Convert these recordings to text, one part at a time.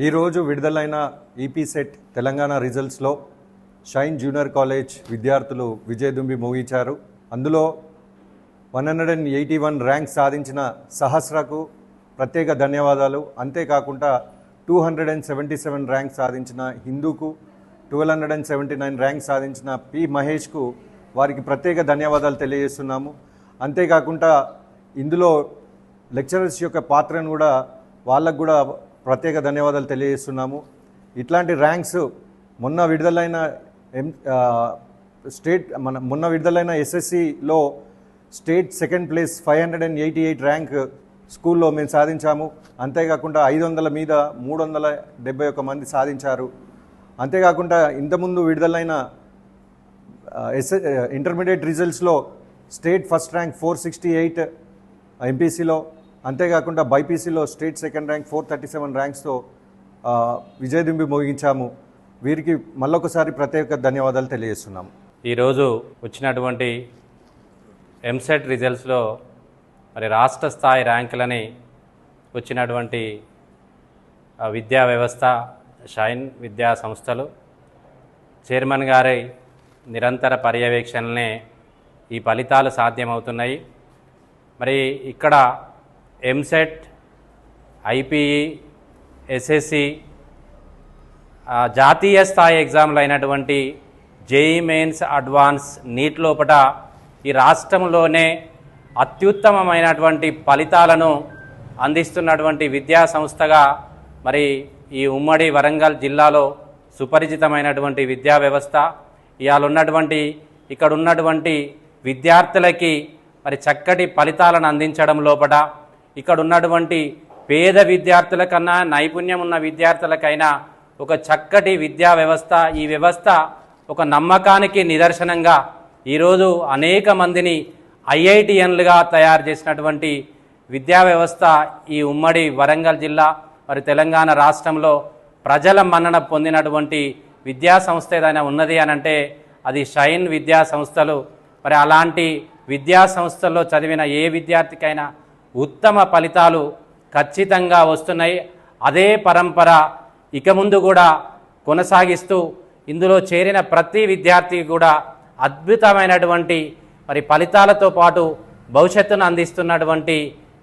ఈరోజు విడుదలైన EAPCET Telangana రిజల్ట్స్లో షైన్ జూనియర్ కాలేజ్ విద్యార్థులు విజయదుంబి మోగించారు. అందులో 181 ర్యాంక్ సాధించిన సహస్రకు ప్రత్యేక ధన్యవాదాలు. అంతేకాకుండా 277 ర్యాంక్ సాధించిన హిందూకు, 1279 ర్యాంక్ సాధించిన పి మహేష్కు వారికి ప్రత్యేక ధన్యవాదాలు తెలియజేస్తున్నాము. అంతేకాకుండా ఇందులో లెక్చరర్స్ యొక్క పాత్రను కూడా వాళ్ళకు కూడా ప్రత్యేక ధన్యవాదాలు తెలియజేస్తున్నాము. ఇట్లాంటి ర్యాంక్స్ మొన్న విడుదలైన ఎస్ఎస్సిలో స్టేట్ సెకండ్ ప్లేస్ 588 ర్యాంక్ స్కూల్లో మేము సాధించాము. అంతేకాకుండా 500 మీద 371 మంది సాధించారు. అంతేకాకుండా ఇంతకుముందు విడుదలైన ఇంటర్మీడియట్ రిజల్ట్స్లో స్టేట్ ఫస్ట్ ర్యాంక్ 468 ఎంపీసీలో, అంతేకాకుండా బైపీసీలో స్టేట్ సెకండ్ ర్యాంక్ 437 ర్యాంక్స్తో విజయదుంబి మోగించాము. వీరికి మళ్ళొకసారి ప్రత్యేక ధన్యవాదాలు తెలియజేస్తున్నాము. ఈరోజు వచ్చినటువంటి ఎంసెట్ రిజల్ట్స్లో మరి రాష్ట్ర స్థాయి ర్యాంకులని వచ్చినటువంటి విద్యా వ్యవస్థ, షైన్ విద్యా సంస్థలు చైర్మన్ గారి నిరంతర పర్యవేక్షణలనే ఈ ఫలితాలు సాధ్యమవుతున్నాయి. మరి ఇక్కడ ఎంసెట్, ఐపీఈ, ఎస్ఎస్సి, జాతీయ స్థాయి ఎగ్జామ్లు అయినటువంటి జేఈ మెయిన్స్, అడ్వాన్స్, నీట్ లోపల ఈ రాష్ట్రంలోనే అత్యుత్తమమైనటువంటి ఫలితాలను అందిస్తున్నటువంటి విద్యా సంస్థగా మరి ఈ ఉమ్మడి వరంగల్ జిల్లాలో సుపరిచితమైనటువంటి విద్యా వ్యవస్థ ఇక్కడ ఉన్నటువంటి విద్యార్థులకి మరి చక్కటి ఫలితాలను అందించడం లోపల ఇక్కడ ఉన్నటువంటి పేద విద్యార్థుల కన్నా నైపుణ్యం ఉన్న విద్యార్థులకైనా ఒక చక్కటి విద్యా వ్యవస్థ, ఈ వ్యవస్థ ఒక నమ్మకానికి నిదర్శనంగా ఈరోజు అనేక మందిని ఐఐటిఎన్లుగా తయారు చేసినటువంటి విద్యా వ్యవస్థ ఈ ఉమ్మడి వరంగల్ జిల్లా మరి తెలంగాణ రాష్ట్రంలో ప్రజల మన్నన పొందినటువంటి విద్యా సంస్థ ఏదైనా ఉన్నది అనంటే అది షైన్ విద్యా సంస్థలు. మరి అలాంటి విద్యా సంస్థల్లో చదివిన ఏ విద్యార్థికైనా ఉత్తమ ఫలితాలు ఖచ్చితంగా వస్తున్నాయి. అదే పరంపర ఇక ముందు కూడా కొనసాగిస్తూ ఇందులో చేరిన ప్రతి విద్యార్థికి కూడా అద్భుతమైనటువంటి మరి ఫలితాలతో పాటు భవిష్యత్తును అందిస్తున్నటువంటి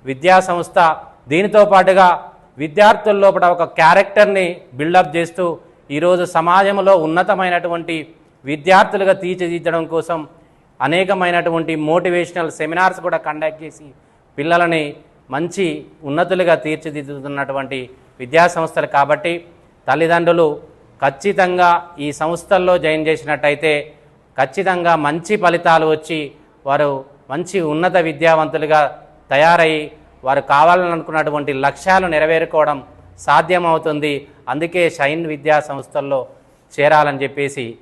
విద్యా సంస్థ. దీనితో పాటుగా విద్యార్థుల లోపల ఒక క్యారెక్టర్ని బిల్డప్ చేస్తూ ఈరోజు సమాజంలో ఉన్నతమైనటువంటి విద్యార్థులుగా తీర్చిదిద్దడం కోసం అనేకమైనటువంటి మోటివేషనల్ సెమినార్స్ కూడా కండక్ట్ చేసి పిల్లలని మంచి ఉన్నతులుగా తీర్చిదిద్దుతున్నటువంటి విద్యా సంస్థలు. కాబట్టి తల్లిదండ్రులు ఖచ్చితంగా ఈ సంస్థల్లో జాయిన్ చేసినట్టయితే ఖచ్చితంగా మంచి ఫలితాలు వచ్చి వారు మంచి ఉన్నత విద్యావంతులుగా తయారై వారు కావాలనుకున్నటువంటి లక్ష్యాలు నెరవేరుకోవడం సాధ్యమవుతుంది. అందుకే షైన్ విద్యా సంస్థల్లో చేరాలని చెప్పేసి